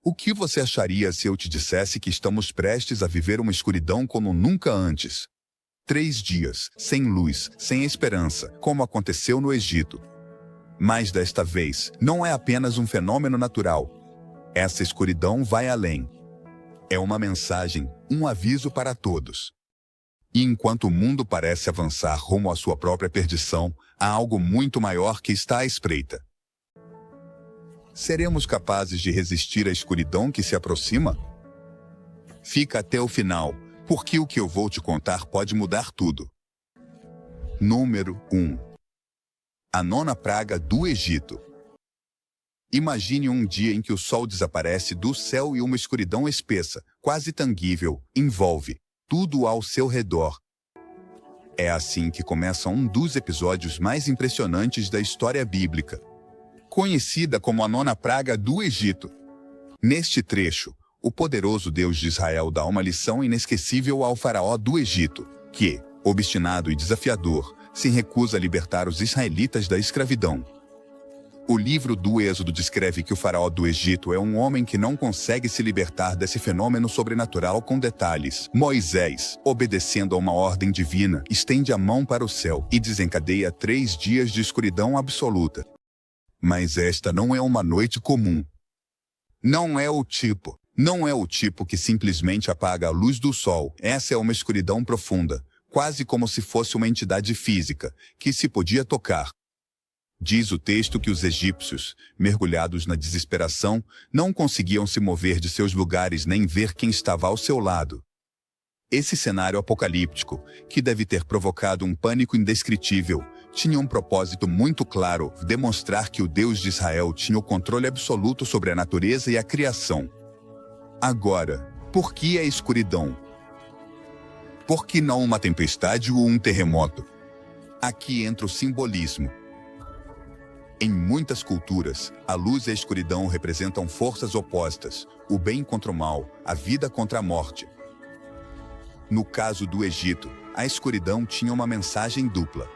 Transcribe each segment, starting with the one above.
O que você acharia se eu te dissesse que estamos prestes a viver uma escuridão como nunca antes? 3 dias, sem luz, sem esperança, como aconteceu no Egito. Mas desta vez, não é apenas um fenômeno natural. Essa escuridão vai além. É uma mensagem, um aviso para todos. E enquanto o mundo parece avançar rumo à sua própria perdição, há algo muito maior que está à espreita. Seremos capazes de resistir à escuridão que se aproxima? Fica até o final, porque o que eu vou te contar pode mudar tudo. Número 1. A 9ª praga do Egito. Imagine um dia em que o sol desaparece do céu e uma escuridão espessa, quase tangível, envolve tudo ao seu redor. É assim que começa um dos episódios mais impressionantes da história bíblica, conhecida como a 9ª praga do Egito. Neste trecho, o poderoso Deus de Israel dá uma lição inesquecível ao faraó do Egito, que, obstinado e desafiador, se recusa a libertar os israelitas da escravidão. O livro do Êxodo descreve que o faraó do Egito é um homem que não consegue se libertar desse fenômeno sobrenatural com detalhes. Moisés, obedecendo a uma ordem divina, estende a mão para o céu e desencadeia 3 dias de escuridão absoluta. Mas esta não é uma noite comum. Não é o tipo que simplesmente apaga a luz do sol. Essa é uma escuridão profunda, quase como se fosse uma entidade física, que se podia tocar. Diz o texto que os egípcios, mergulhados na desesperação, não conseguiam se mover de seus lugares nem ver quem estava ao seu lado. Esse cenário apocalíptico, que deve ter provocado um pânico indescritível, tinha um propósito muito claro: demonstrar que o Deus de Israel tinha o controle absoluto sobre a natureza e a criação. Agora, por que a escuridão? Por que não uma tempestade ou um terremoto? Aqui entra o simbolismo. Em muitas culturas, a luz e a escuridão representam forças opostas, o bem contra o mal, a vida contra a morte. No caso do Egito, a escuridão tinha uma mensagem dupla.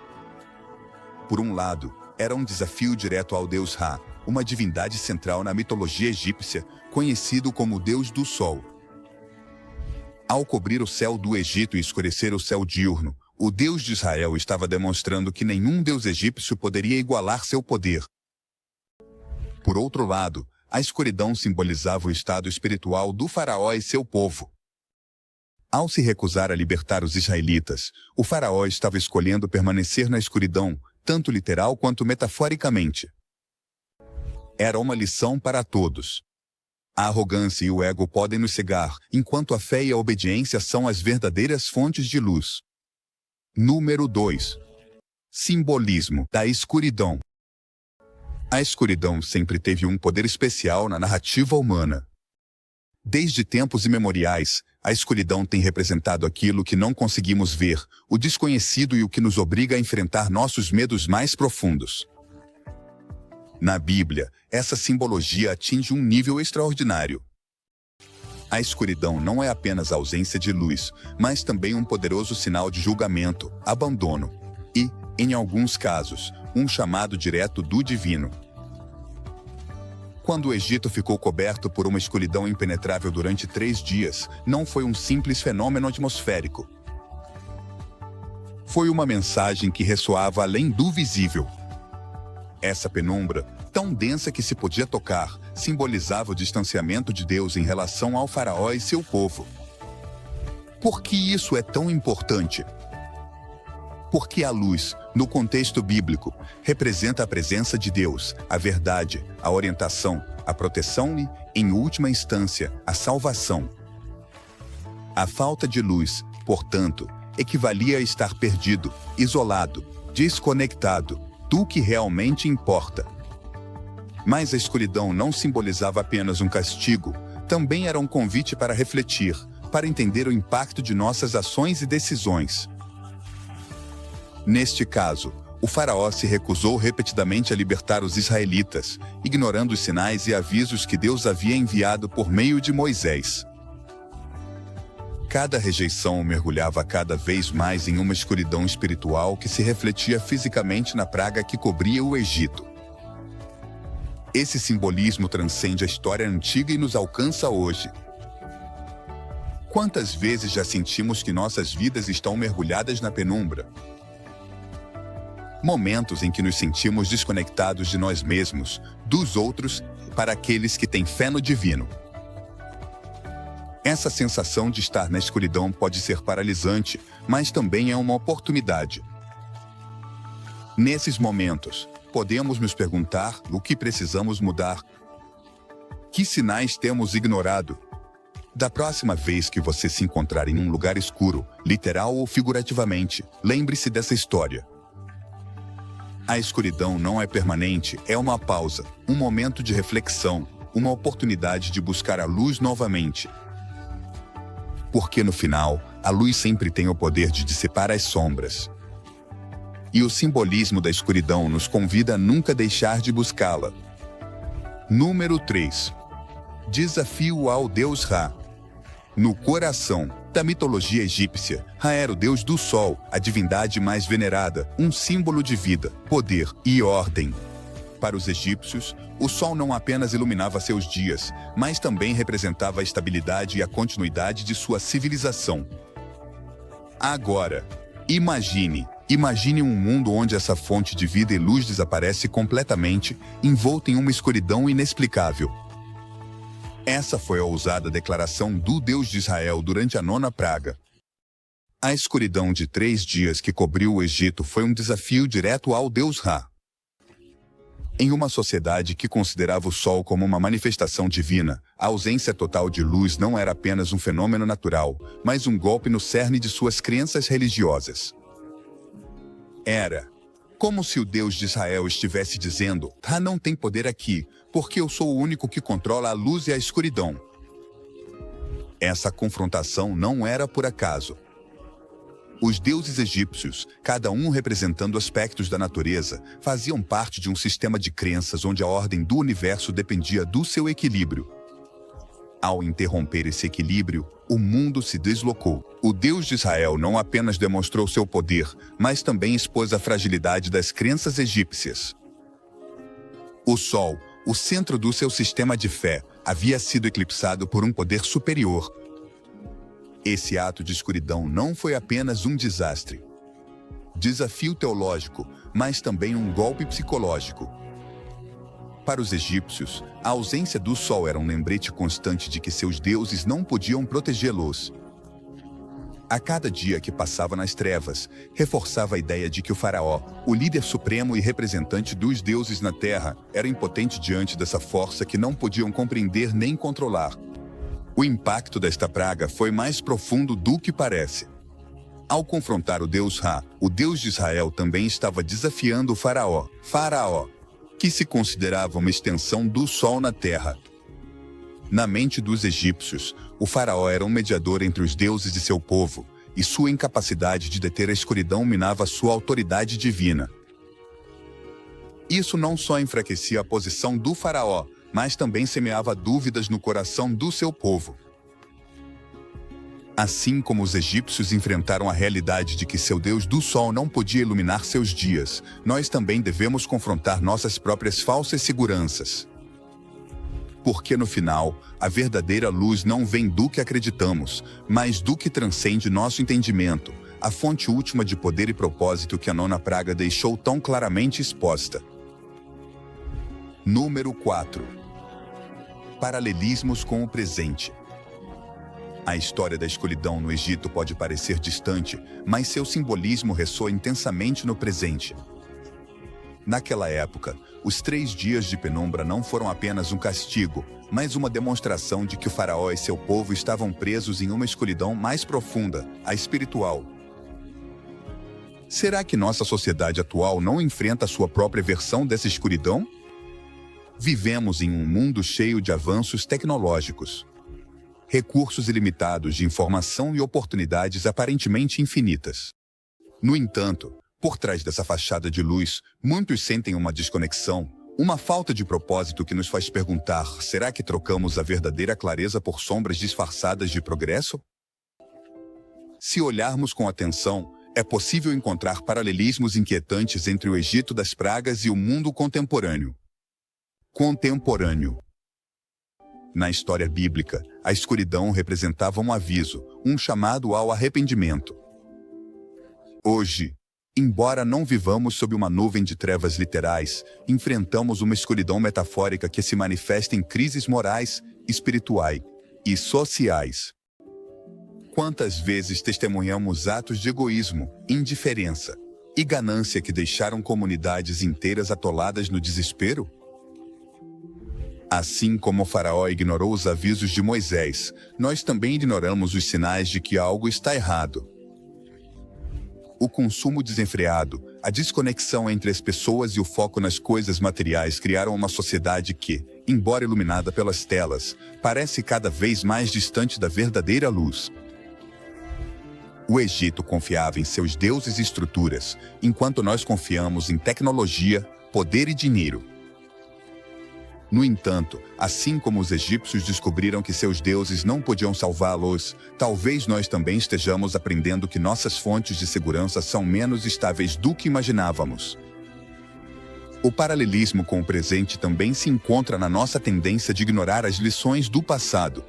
Por um lado, era um desafio direto ao deus Ra, uma divindade central na mitologia egípcia, conhecido como o Deus do Sol. Ao cobrir o céu do Egito e escurecer o céu diurno, o Deus de Israel estava demonstrando que nenhum deus egípcio poderia igualar seu poder. Por outro lado, a escuridão simbolizava o estado espiritual do faraó e seu povo. Ao se recusar a libertar os israelitas, o faraó estava escolhendo permanecer na escuridão, tanto literal quanto metaforicamente. Era uma lição para todos. A arrogância e o ego podem nos cegar, enquanto a fé e a obediência são as verdadeiras fontes de luz. Número 2. Simbolismo da escuridão. A escuridão sempre teve um poder especial na narrativa humana. Desde tempos imemoriais, a escuridão tem representado aquilo que não conseguimos ver, o desconhecido e o que nos obriga a enfrentar nossos medos mais profundos. Na Bíblia, essa simbologia atinge um nível extraordinário. A escuridão não é apenas a ausência de luz, mas também um poderoso sinal de julgamento, abandono e, em alguns casos, um chamado direto do divino. Quando o Egito ficou coberto por uma escuridão impenetrável durante 3 dias, não foi um simples fenômeno atmosférico. Foi uma mensagem que ressoava além do visível. Essa penumbra, tão densa que se podia tocar, simbolizava o distanciamento de Deus em relação ao faraó e seu povo. Por que isso é tão importante? Porque a luz, no contexto bíblico, representa a presença de Deus, a verdade, a orientação, a proteção e, em última instância, a salvação. A falta de luz, portanto, equivalia a estar perdido, isolado, desconectado do que realmente importa. Mas a escuridão não simbolizava apenas um castigo, também era um convite para refletir, para entender o impacto de nossas ações e decisões. Neste caso, o faraó se recusou repetidamente a libertar os israelitas, ignorando os sinais e avisos que Deus havia enviado por meio de Moisés. Cada rejeição o mergulhava cada vez mais em uma escuridão espiritual que se refletia fisicamente na praga que cobria o Egito. Esse simbolismo transcende a história antiga e nos alcança hoje. Quantas vezes já sentimos que nossas vidas estão mergulhadas na penumbra? Momentos em que nos sentimos desconectados de nós mesmos, dos outros, para aqueles que têm fé no divino. Essa sensação de estar na escuridão pode ser paralisante, mas também é uma oportunidade. Nesses momentos, podemos nos perguntar o que precisamos mudar. Que sinais temos ignorado? Da próxima vez que você se encontrar em um lugar escuro, literal ou figurativamente, lembre-se dessa história. A escuridão não é permanente, é uma pausa, um momento de reflexão, uma oportunidade de buscar a luz novamente. Porque no final, a luz sempre tem o poder de dissipar as sombras. E o simbolismo da escuridão nos convida a nunca deixar de buscá-la. Número 3. Desafio ao Deus Ra. No coração da mitologia egípcia, Ra era o deus do sol, a divindade mais venerada, um símbolo de vida, poder e ordem. Para os egípcios, o sol não apenas iluminava seus dias, mas também representava a estabilidade e a continuidade de sua civilização. Agora, imagine um mundo onde essa fonte de vida e luz desaparece completamente, envolta em uma escuridão inexplicável. Essa foi a ousada declaração do Deus de Israel durante a 9ª praga. A escuridão de 3 dias que cobriu o Egito foi um desafio direto ao Deus Ra. Em uma sociedade que considerava o sol como uma manifestação divina, a ausência total de luz não era apenas um fenômeno natural, mas um golpe no cerne de suas crenças religiosas. Era como se o Deus de Israel estivesse dizendo: Ra não tem poder aqui, porque eu sou o único que controla a luz e a escuridão. Essa confrontação não era por acaso. Os deuses egípcios, cada um representando aspectos da natureza, faziam parte de um sistema de crenças onde a ordem do universo dependia do seu equilíbrio. Ao interromper esse equilíbrio, o mundo se deslocou. O Deus de Israel não apenas demonstrou seu poder, mas também expôs a fragilidade das crenças egípcias. O sol, o centro do seu sistema de fé, havia sido eclipsado por um poder superior. Esse ato de escuridão não foi apenas um desastre, desafio teológico, mas também um golpe psicológico. Para os egípcios, a ausência do sol era um lembrete constante de que seus deuses não podiam protegê-los. A cada dia que passava nas trevas, reforçava a ideia de que o faraó, o líder supremo e representante dos deuses na terra, era impotente diante dessa força que não podiam compreender nem controlar. O impacto desta praga foi mais profundo do que parece. Ao confrontar o Deus Ra, o Deus de Israel também estava desafiando o faraó, que se considerava uma extensão do sol na terra. Na mente dos egípcios, o faraó era um mediador entre os deuses e seu povo, e sua incapacidade de deter a escuridão minava sua autoridade divina. Isso não só enfraquecia a posição do faraó, mas também semeava dúvidas no coração do seu povo. Assim como os egípcios enfrentaram a realidade de que seu Deus do Sol não podia iluminar seus dias, nós também devemos confrontar nossas próprias falsas seguranças. Porque no final, a verdadeira luz não vem do que acreditamos, mas do que transcende nosso entendimento, a fonte última de poder e propósito que a 9ª praga deixou tão claramente exposta. Número 4. Paralelismos com o presente. A história da escuridão no Egito pode parecer distante, mas seu simbolismo ressoa intensamente no presente. Naquela época, os 3 dias de penumbra não foram apenas um castigo, mas uma demonstração de que o faraó e seu povo estavam presos em uma escuridão mais profunda, a espiritual. Será que nossa sociedade atual não enfrenta a sua própria versão dessa escuridão? Vivemos em um mundo cheio de avanços tecnológicos, recursos ilimitados de informação e oportunidades aparentemente infinitas. No entanto, por trás dessa fachada de luz, muitos sentem uma desconexão, uma falta de propósito que nos faz perguntar: será que trocamos a verdadeira clareza por sombras disfarçadas de progresso? Se olharmos com atenção, é possível encontrar paralelismos inquietantes entre o Egito das pragas e o mundo contemporâneo. Contemporâneo. Na história bíblica, a escuridão representava um aviso, um chamado ao arrependimento. Hoje, embora não vivamos sob uma nuvem de trevas literais, enfrentamos uma escuridão metafórica que se manifesta em crises morais, espirituais e sociais. Quantas vezes testemunhamos atos de egoísmo, indiferença e ganância que deixaram comunidades inteiras atoladas no desespero? Assim como o faraó ignorou os avisos de Moisés, nós também ignoramos os sinais de que algo está errado. O consumo desenfreado, a desconexão entre as pessoas e o foco nas coisas materiais criaram uma sociedade que, embora iluminada pelas telas, parece cada vez mais distante da verdadeira luz. O Egito confiava em seus deuses e estruturas, enquanto nós confiamos em tecnologia, poder e dinheiro. No entanto, assim como os egípcios descobriram que seus deuses não podiam salvá-los, talvez nós também estejamos aprendendo que nossas fontes de segurança são menos estáveis do que imaginávamos. O paralelismo com o presente também se encontra na nossa tendência de ignorar as lições do passado.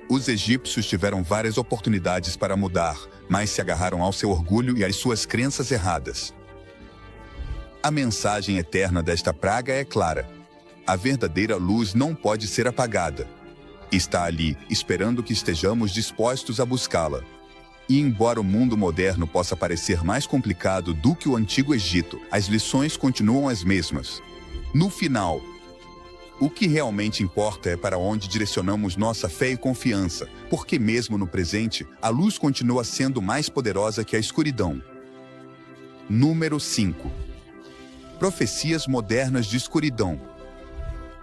Os egípcios tiveram várias oportunidades para mudar, mas se agarraram ao seu orgulho e às suas crenças erradas. A mensagem eterna desta praga é clara. A verdadeira luz não pode ser apagada. Está ali, esperando que estejamos dispostos a buscá-la. E embora o mundo moderno possa parecer mais complicado do que o antigo Egito, as lições continuam as mesmas. No final, o que realmente importa é para onde direcionamos nossa fé e confiança, porque mesmo no presente, a luz continua sendo mais poderosa que a escuridão. Número 5. Profecias modernas de escuridão.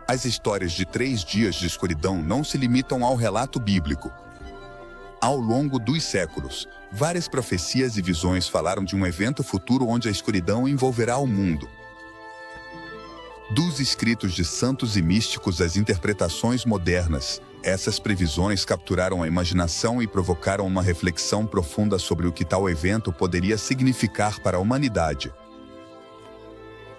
As histórias de 3 dias de escuridão não se limitam ao relato bíblico. Ao longo dos séculos, várias profecias e visões falaram de um evento futuro onde a escuridão envolverá o mundo. Dos escritos de santos e místicos às interpretações modernas, essas previsões capturaram a imaginação e provocaram uma reflexão profunda sobre o que tal evento poderia significar para a humanidade.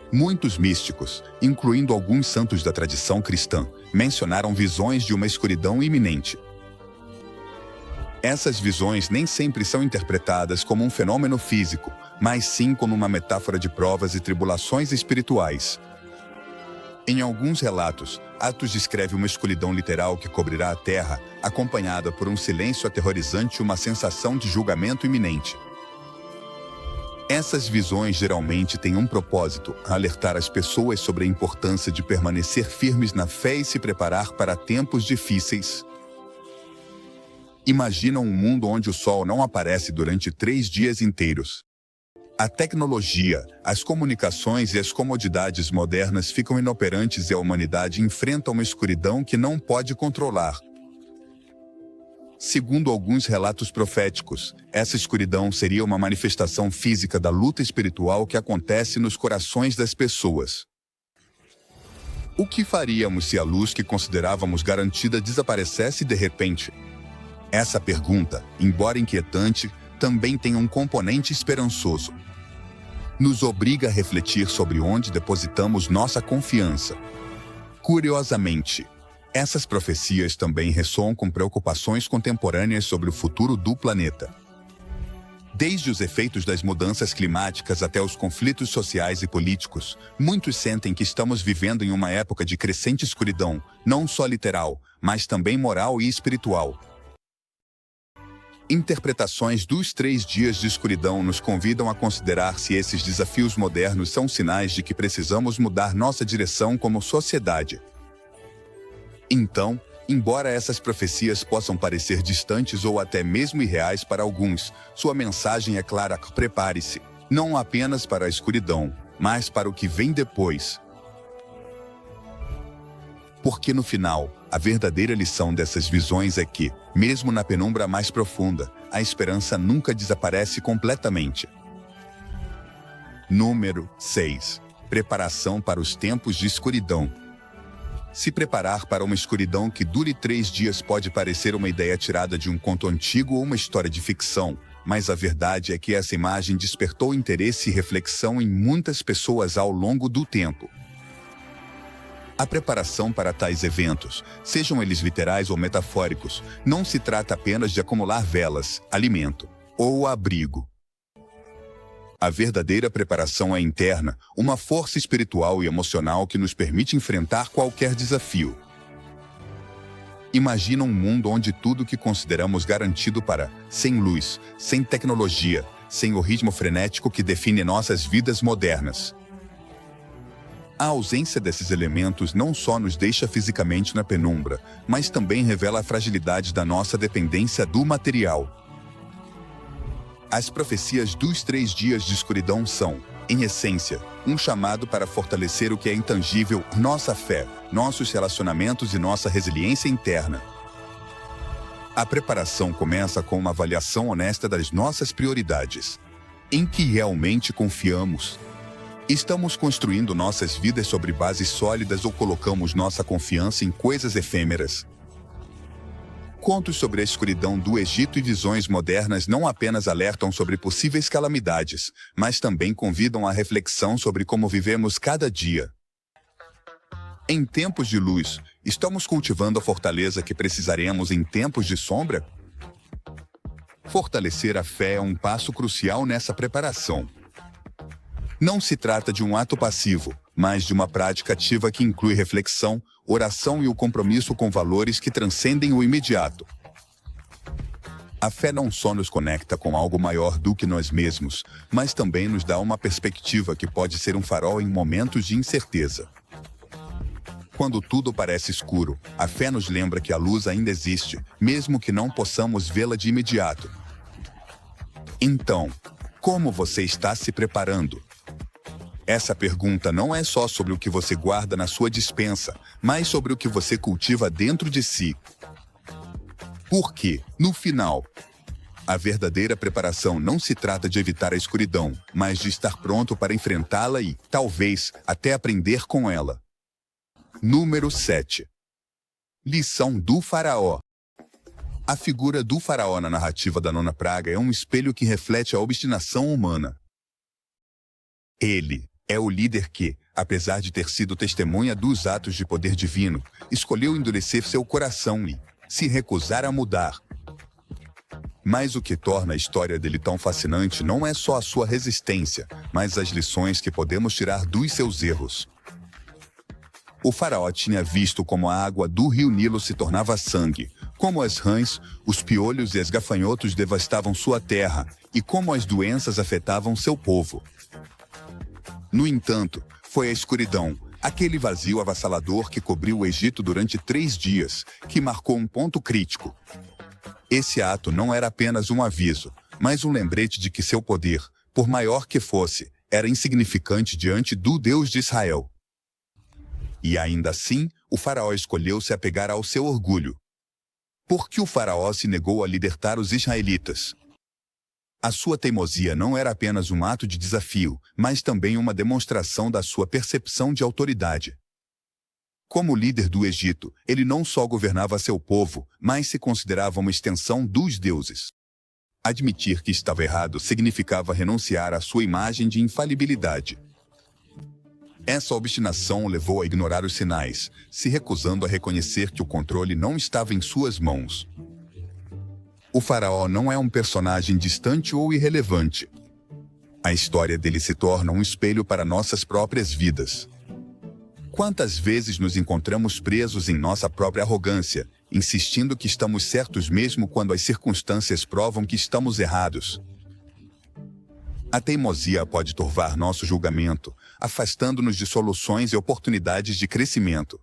Muitos místicos, incluindo alguns santos da tradição cristã, mencionaram visões de uma escuridão iminente. Essas visões nem sempre são interpretadas como um fenômeno físico, mas sim como uma metáfora de provas e tribulações espirituais. Em alguns relatos, Atos descreve uma escuridão literal que cobrirá a terra, acompanhada por um silêncio aterrorizante e uma sensação de julgamento iminente. Essas visões geralmente têm um propósito: alertar as pessoas sobre a importância de permanecer firmes na fé e se preparar para tempos difíceis. Imaginam um mundo onde o sol não aparece durante 3 dias inteiros. A tecnologia, as comunicações e as comodidades modernas ficam inoperantes e a humanidade enfrenta uma escuridão que não pode controlar. Segundo alguns relatos proféticos, essa escuridão seria uma manifestação física da luta espiritual que acontece nos corações das pessoas. O que faríamos se a luz que considerávamos garantida desaparecesse de repente? Essa pergunta, embora inquietante, também tem um componente esperançoso. Nos obriga a refletir sobre onde depositamos nossa confiança. Curiosamente, essas profecias também ressoam com preocupações contemporâneas sobre o futuro do planeta. Desde os efeitos das mudanças climáticas até os conflitos sociais e políticos, muitos sentem que estamos vivendo em uma época de crescente escuridão, não só literal, mas também moral e espiritual. Interpretações dos 3 dias de escuridão nos convidam a considerar se esses desafios modernos são sinais de que precisamos mudar nossa direção como sociedade. Então, embora essas profecias possam parecer distantes ou até mesmo irreais para alguns, sua mensagem é clara: prepare-se, não apenas para a escuridão, mas para o que vem depois. Porque no final, a verdadeira lição dessas visões é que, mesmo na penumbra mais profunda, a esperança nunca desaparece completamente. Número 6. Preparação para os tempos de escuridão. Se preparar para uma escuridão que dure 3 dias pode parecer uma ideia tirada de um conto antigo ou uma história de ficção, mas a verdade é que essa imagem despertou interesse e reflexão em muitas pessoas ao longo do tempo. A preparação para tais eventos, sejam eles literais ou metafóricos, não se trata apenas de acumular velas, alimento ou abrigo. A verdadeira preparação é interna, uma força espiritual e emocional que nos permite enfrentar qualquer desafio. Imagina um mundo onde tudo que consideramos garantido para, sem luz, sem tecnologia, sem o ritmo frenético que define nossas vidas modernas. A ausência desses elementos não só nos deixa fisicamente na penumbra, mas também revela a fragilidade da nossa dependência do material. As profecias dos 3 dias de escuridão são, em essência, um chamado para fortalecer o que é intangível, nossa fé, nossos relacionamentos e nossa resiliência interna. A preparação começa com uma avaliação honesta das nossas prioridades. Em que realmente confiamos? Estamos construindo nossas vidas sobre bases sólidas ou colocamos nossa confiança em coisas efêmeras? Contos sobre a escuridão do Egito e visões modernas não apenas alertam sobre possíveis calamidades, mas também convidam à reflexão sobre como vivemos cada dia. Em tempos de luz, estamos cultivando a fortaleza que precisaremos em tempos de sombra? Fortalecer a fé é um passo crucial nessa preparação. Não se trata de um ato passivo, mas de uma prática ativa que inclui reflexão, oração e o compromisso com valores que transcendem o imediato. A fé não só nos conecta com algo maior do que nós mesmos, mas também nos dá uma perspectiva que pode ser um farol em momentos de incerteza. Quando tudo parece escuro, a fé nos lembra que a luz ainda existe, mesmo que não possamos vê-la de imediato. Então, como você está se preparando? Essa pergunta não é só sobre o que você guarda na sua despensa, mas sobre o que você cultiva dentro de si. Porque, no final, a verdadeira preparação não se trata de evitar a escuridão, mas de estar pronto para enfrentá-la e, talvez, até aprender com ela. Número 7. Lição do Faraó. A figura do faraó na narrativa da Nona Praga é um espelho que reflete a obstinação humana. Ele é o líder que, apesar de ter sido testemunha dos atos de poder divino, escolheu endurecer seu coração e se recusar a mudar. Mas o que torna a história dele tão fascinante não é só a sua resistência, mas as lições que podemos tirar dos seus erros. O faraó tinha visto como a água do rio Nilo se tornava sangue, como as rãs, os piolhos e os gafanhotos devastavam sua terra e como as doenças afetavam seu povo. No entanto, foi a escuridão, aquele vazio avassalador que cobriu o Egito durante 3 dias, que marcou um ponto crítico. Esse ato não era apenas um aviso, mas um lembrete de que seu poder, por maior que fosse, era insignificante diante do Deus de Israel. E ainda assim, o faraó escolheu se apegar ao seu orgulho. Por que o faraó se negou a libertar os israelitas? A sua teimosia não era apenas um ato de desafio, mas também uma demonstração da sua percepção de autoridade. Como líder do Egito, ele não só governava seu povo, mas se considerava uma extensão dos deuses. Admitir que estava errado significava renunciar à sua imagem de infalibilidade. Essa obstinação o levou a ignorar os sinais, se recusando a reconhecer que o controle não estava em suas mãos. O faraó não é um personagem distante ou irrelevante. A história dele se torna um espelho para nossas próprias vidas. Quantas vezes nos encontramos presos em nossa própria arrogância, insistindo que estamos certos mesmo quando as circunstâncias provam que estamos errados? A teimosia pode turvar nosso julgamento, afastando-nos de soluções e oportunidades de crescimento.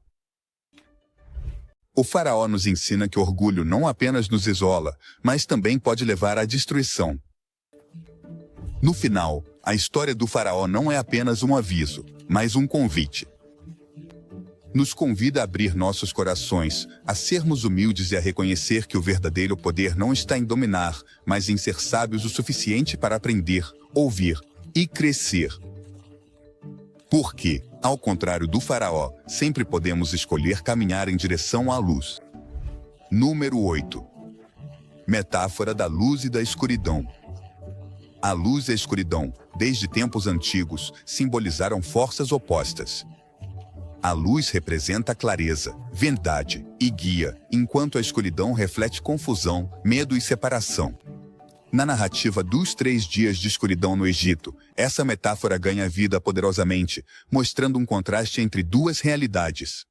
O faraó nos ensina que o orgulho não apenas nos isola, mas também pode levar à destruição. No final, a história do faraó não é apenas um aviso, mas um convite. Nos convida a abrir nossos corações, a sermos humildes e a reconhecer que o verdadeiro poder não está em dominar, mas em ser sábios o suficiente para aprender, ouvir e crescer. Porque, ao contrário do faraó, sempre podemos escolher caminhar em direção à luz. Número 8. Metáfora da luz e da escuridão. A luz e a escuridão, desde tempos antigos, simbolizaram forças opostas. A luz representa a clareza, verdade e guia, enquanto a escuridão reflete confusão, medo e separação. Na narrativa dos 3 dias de escuridão no Egito, essa metáfora ganha vida poderosamente, mostrando um contraste entre duas realidades.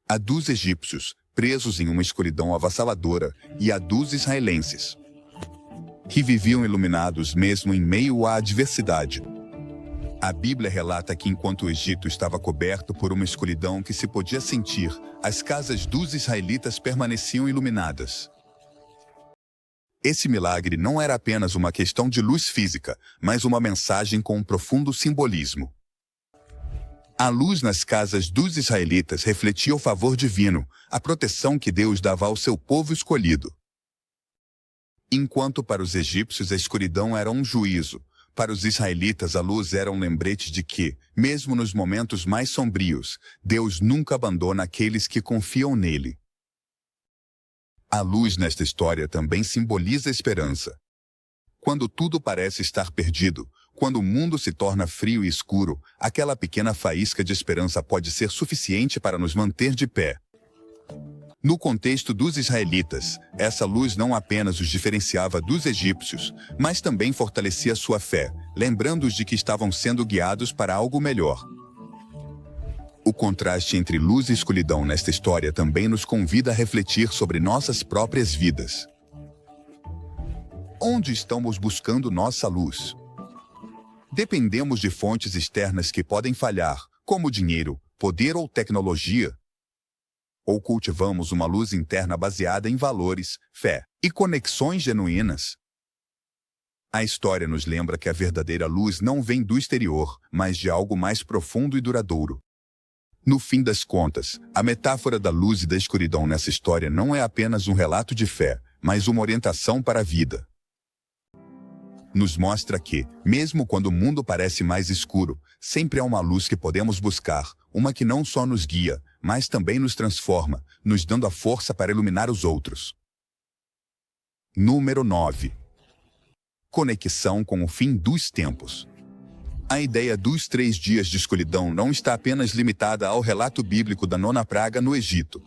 A dos egípcios, presos em uma escuridão avassaladora, e a dos israelenses, que viviam iluminados mesmo em meio à adversidade. A Bíblia relata que enquanto o Egito estava coberto por uma escuridão que se podia sentir, as casas dos israelitas permaneciam iluminadas. Esse milagre não era apenas uma questão de luz física, mas uma mensagem com um profundo simbolismo. A luz nas casas dos israelitas refletia o favor divino, a proteção que Deus dava ao seu povo escolhido. Enquanto para os egípcios a escuridão era um juízo, para os israelitas a luz era um lembrete de que, mesmo nos momentos mais sombrios, Deus nunca abandona aqueles que confiam nele. A luz nesta história também simboliza a esperança. Quando tudo parece estar perdido, quando o mundo se torna frio e escuro, aquela pequena faísca de esperança pode ser suficiente para nos manter de pé. No contexto dos israelitas, essa luz não apenas os diferenciava dos egípcios, mas também fortalecia sua fé, lembrando-os de que estavam sendo guiados para algo melhor. O contraste entre luz e escuridão nesta história também nos convida a refletir sobre nossas próprias vidas. Onde estamos buscando nossa luz? Dependemos de fontes externas que podem falhar, como dinheiro, poder ou tecnologia? Ou cultivamos uma luz interna baseada em valores, fé e conexões genuínas? A história nos lembra que a verdadeira luz não vem do exterior, mas de algo mais profundo e duradouro. No fim das contas, a metáfora da luz e da escuridão nessa história não é apenas um relato de fé, mas uma orientação para a vida. Nos mostra que, mesmo quando o mundo parece mais escuro, sempre há uma luz que podemos buscar, uma que não só nos guia, mas também nos transforma, nos dando a força para iluminar os outros. Número 9. Conexão com o fim dos tempos. A ideia dos 3 dias de escuridão não está apenas limitada ao relato bíblico da 9ª praga no Egito.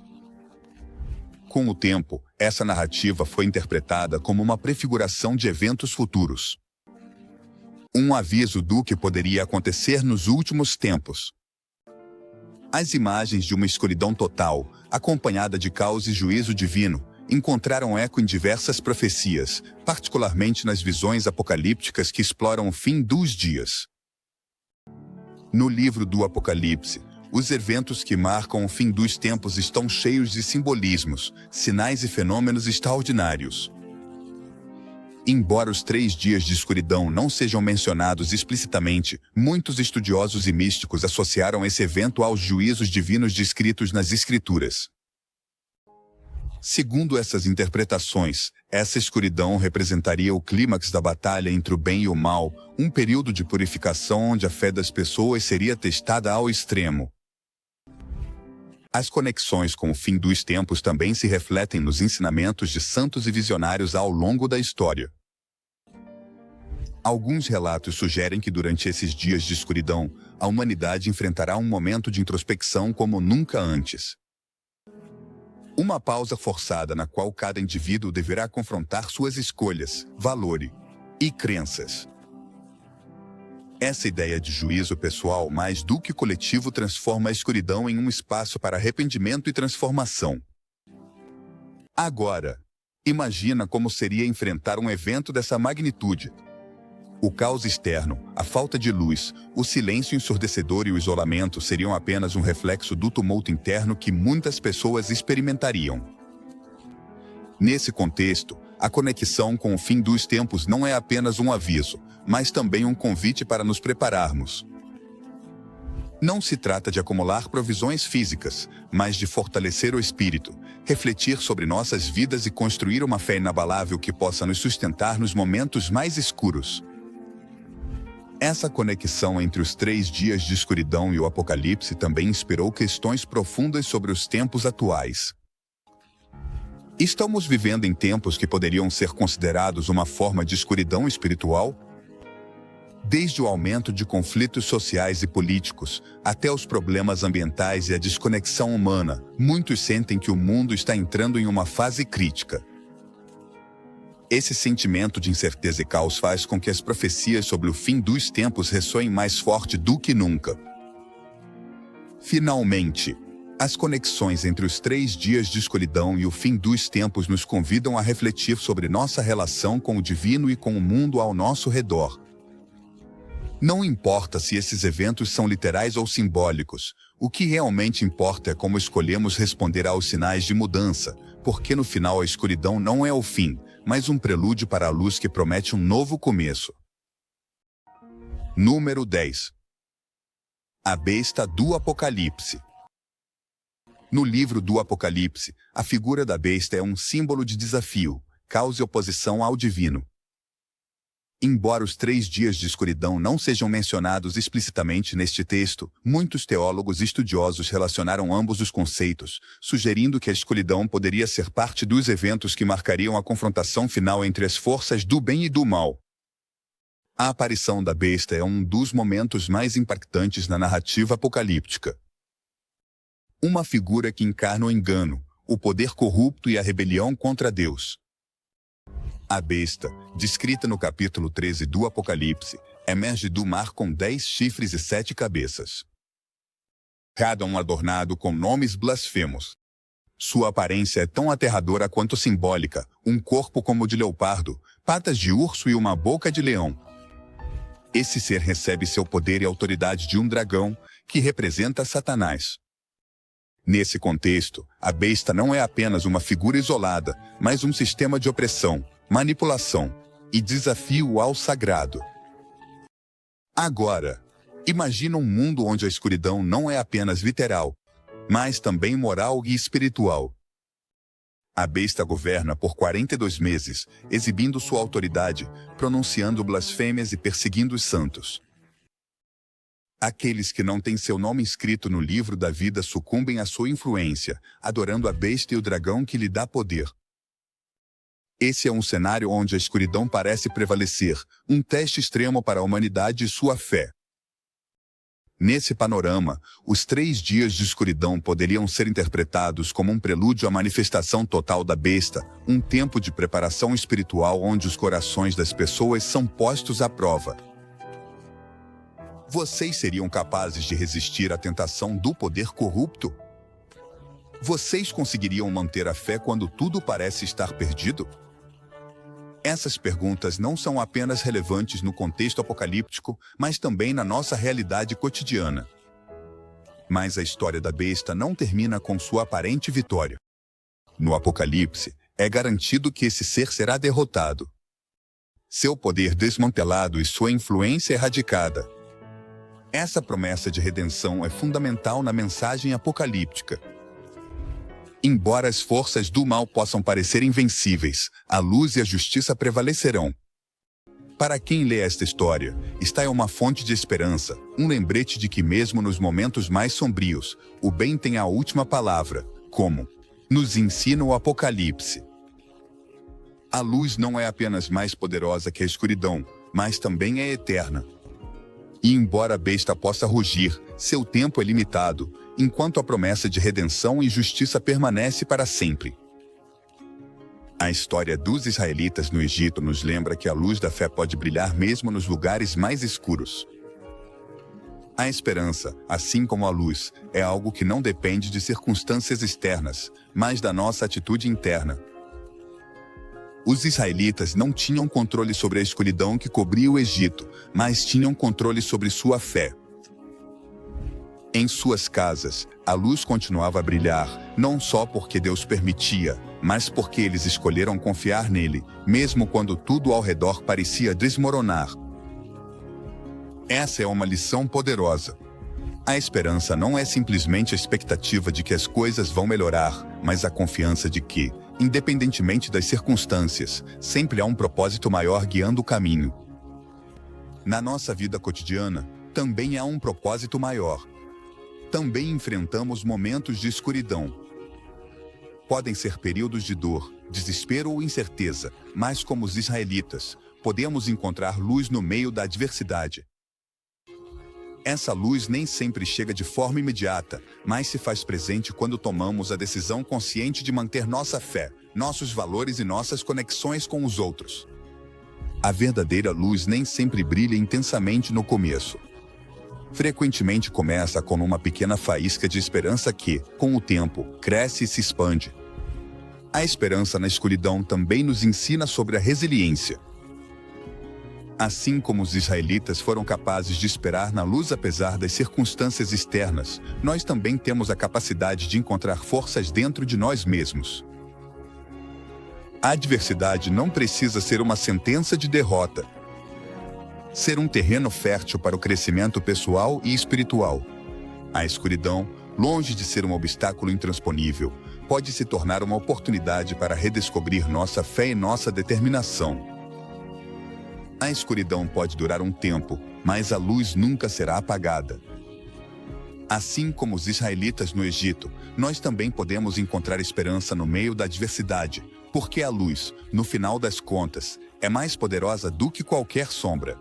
Com o tempo, essa narrativa foi interpretada como uma prefiguração de eventos futuros. Um aviso do que poderia acontecer nos últimos tempos. As imagens de uma escuridão total, acompanhada de caos e juízo divino, encontraram eco em diversas profecias, particularmente nas visões apocalípticas que exploram o fim dos dias. No livro do Apocalipse, os eventos que marcam o fim dos tempos estão cheios de simbolismos, sinais e fenômenos extraordinários. Embora os 3 dias de escuridão não sejam mencionados explicitamente, muitos estudiosos e místicos associaram esse evento aos juízos divinos descritos nas Escrituras. Segundo essas interpretações, essa escuridão representaria o clímax da batalha entre o bem e o mal, um período de purificação onde a fé das pessoas seria testada ao extremo. As conexões com o fim dos tempos também se refletem nos ensinamentos de santos e visionários ao longo da história. Alguns relatos sugerem que durante esses dias de escuridão, a humanidade enfrentará um momento de introspecção como nunca antes. Uma pausa forçada na qual cada indivíduo deverá confrontar suas escolhas, valores e crenças. Essa ideia de juízo pessoal mais do que coletivo transforma a escuridão em um espaço para arrependimento e transformação. Agora, imagina como seria enfrentar um evento dessa magnitude. O caos externo, a falta de luz, o silêncio ensurdecedor e o isolamento seriam apenas um reflexo do tumulto interno que muitas pessoas experimentariam. Nesse contexto, a conexão com o fim dos tempos não é apenas um aviso, mas também um convite para nos prepararmos. Não se trata de acumular provisões físicas, mas de fortalecer o espírito, refletir sobre nossas vidas e construir uma fé inabalável que possa nos sustentar nos momentos mais escuros. Essa conexão entre os 3 dias de escuridão e o Apocalipse também inspirou questões profundas sobre os tempos atuais. Estamos vivendo em tempos que poderiam ser considerados uma forma de escuridão espiritual? Desde o aumento de conflitos sociais e políticos, até os problemas ambientais e a desconexão humana, muitos sentem que o mundo está entrando em uma fase crítica. Esse sentimento de incerteza e caos faz com que as profecias sobre o fim dos tempos ressoem mais forte do que nunca. Finalmente, as conexões entre os 3 dias de escuridão e o fim dos tempos nos convidam a refletir sobre nossa relação com o divino e com o mundo ao nosso redor. Não importa se esses eventos são literais ou simbólicos, o que realmente importa é como escolhemos responder aos sinais de mudança, porque no final a escuridão não é o fim, mas um prelúdio para a luz que promete um novo começo. Número 10. A besta do Apocalipse. No livro do Apocalipse, a figura da besta é um símbolo de desafio, caos e oposição ao divino. Embora os 3 dias de escuridão não sejam mencionados explicitamente neste texto, muitos teólogos estudiosos relacionaram ambos os conceitos, sugerindo que a escuridão poderia ser parte dos eventos que marcariam a confrontação final entre as forças do bem e do mal. A aparição da besta é um dos momentos mais impactantes na narrativa apocalíptica. Uma figura que encarna o engano, o poder corrupto e a rebelião contra Deus. A besta, descrita no capítulo 13 do Apocalipse, emerge do mar com 10 chifres e 7 cabeças. Cada um adornado com nomes blasfemos. Sua aparência é tão aterradora quanto simbólica, um corpo como o de leopardo, patas de urso e uma boca de leão. Esse ser recebe seu poder e autoridade de um dragão, que representa Satanás. Nesse contexto, a besta não é apenas uma figura isolada, mas um sistema de opressão, manipulação e desafio ao sagrado. Agora, imagina um mundo onde a escuridão não é apenas literal, mas também moral e espiritual. A besta governa por 42 meses, exibindo sua autoridade, pronunciando blasfêmias e perseguindo os santos. Aqueles que não têm seu nome escrito no livro da vida sucumbem à sua influência, adorando a besta e o dragão que lhe dá poder. Esse é um cenário onde a escuridão parece prevalecer, um teste extremo para a humanidade e sua fé. Nesse panorama, os 3 dias de escuridão poderiam ser interpretados como um prelúdio à manifestação total da besta, um tempo de preparação espiritual onde os corações das pessoas são postos à prova. Vocês seriam capazes de resistir à tentação do poder corrupto? Vocês conseguiriam manter a fé quando tudo parece estar perdido? Essas perguntas não são apenas relevantes no contexto apocalíptico, mas também na nossa realidade cotidiana. Mas a história da besta não termina com sua aparente vitória. No Apocalipse, é garantido que esse ser será derrotado. Seu poder desmantelado e sua influência erradicada. Essa promessa de redenção é fundamental na mensagem apocalíptica. Embora as forças do mal possam parecer invencíveis, a luz e a justiça prevalecerão. Para quem lê esta história, está em uma fonte de esperança, um lembrete de que mesmo nos momentos mais sombrios, o bem tem a última palavra, como nos ensina o Apocalipse. A luz não é apenas mais poderosa que a escuridão, mas também é eterna. E embora a besta possa rugir, seu tempo é limitado, enquanto a promessa de redenção e justiça permanece para sempre. A história dos israelitas no Egito nos lembra que a luz da fé pode brilhar mesmo nos lugares mais escuros. A esperança, assim como a luz, é algo que não depende de circunstâncias externas, mas da nossa atitude interna. Os israelitas não tinham controle sobre a escuridão que cobria o Egito, mas tinham controle sobre sua fé. Em suas casas, a luz continuava a brilhar, não só porque Deus permitia, mas porque eles escolheram confiar nele, mesmo quando tudo ao redor parecia desmoronar. Essa é uma lição poderosa. A esperança não é simplesmente a expectativa de que as coisas vão melhorar, mas a confiança de que, independentemente das circunstâncias, sempre há um propósito maior guiando o caminho. Na nossa vida cotidiana, também há um propósito maior. Também enfrentamos momentos de escuridão. Podem ser períodos de dor, desespero ou incerteza, mas como os israelitas, podemos encontrar luz no meio da adversidade. Essa luz nem sempre chega de forma imediata, mas se faz presente quando tomamos a decisão consciente de manter nossa fé, nossos valores e nossas conexões com os outros. A verdadeira luz nem sempre brilha intensamente no começo. Frequentemente começa com uma pequena faísca de esperança que, com o tempo, cresce e se expande. A esperança na escuridão também nos ensina sobre a resiliência. Assim como os israelitas foram capazes de esperar na luz apesar das circunstâncias externas, nós também temos a capacidade de encontrar forças dentro de nós mesmos. A adversidade não precisa ser uma sentença de derrota. Ser um terreno fértil para o crescimento pessoal e espiritual. A escuridão, longe de ser um obstáculo intransponível, pode se tornar uma oportunidade para redescobrir nossa fé e nossa determinação. A escuridão pode durar um tempo, mas a luz nunca será apagada. Assim como os israelitas no Egito, nós também podemos encontrar esperança no meio da adversidade, porque a luz, no final das contas, é mais poderosa do que qualquer sombra.